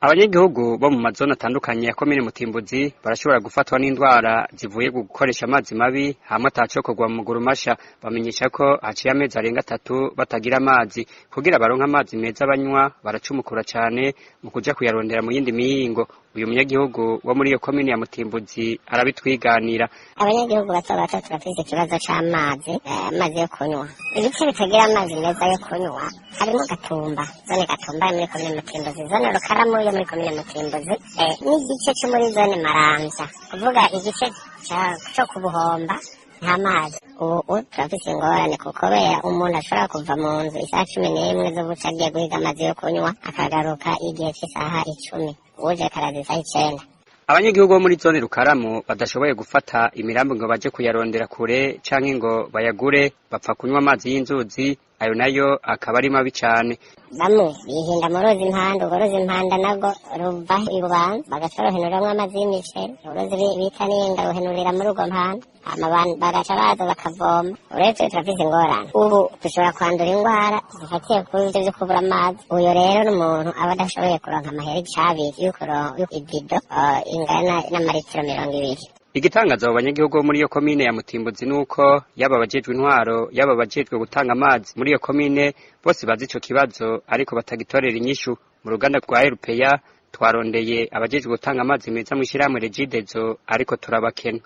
Abanyagihugu bo mu mazone atandukanye ya komine Mutimbuzi barashobora gufatwa n'indwara zivuye gukoresha amazi mabi hamwe atacokorwa mu maguru masha. Bamenyesha ko haciye amezi arenga 3 batagira amazi. Kugira baronka amazi meza banywa baracumukura cane mu kuja kuyarondera mu yindi mihingo. Uyu munyagihugu wo muri iyo komine ya Mutimbuzi arabitwiganira. Abanyagihugu bato turafise ikibazo c'amazi, amazi yo kunywa. Ibice bitagira amazi meza yo kunywa harimo Gatumba, zone Gatumba muri komine Mutimbuzi, zone Rukaramu yo muri komine Mutimbuzi, n'igice cyo muri zone Maramvya. Kuvuga igice cyo kubuhomba nta mazi. Ubu turafise ingorane kubera umuntu ashobora kuva mu nzu isaha 11 zo buca agiye guhiga amazi yo kunywa akagaruka igihe cy'isaha 10, uje karaza isaha 9. Abanyagihugu bo muri zone Rukaramu badashoboye gufata imirambo ngo baje kuyarondera kure canke ngo bayagure, bapfa kunywa amazi y'inzuzi, ayo nayo akaba ari mabi cane. Bamwe bihinda mu ruzi impanda, urwo ruzi impanda nabwo ruva ibubanza bagaca bahenuramwo amazi y'imiceri, uruzi bita n'inga ruhenurira muri urwo mpanda, bagaca baza bakavoma. Uretse turafise ingorane, ubu dushobora kwandura ingwara zifatiye ku ivyo vyo kubura amazi. Uyo rero n'umuntu aba adashoboye kuronka amahera icabiri ibido ingana n'amaritiro 20. Igitangaza abo banyagihugu muri iyo komine ya Mutimbuzi nuko yaba abajejwe intwaro yaba abajejwe gutanga amazi muri iyo komine bose bazi ico kibazo ariko batagitorera inyishu. Mu ruganda rwa Europeya twarondeye abajejwe gutanga amazi meza mu ishyirahamwe Regidezo ariko turabakena.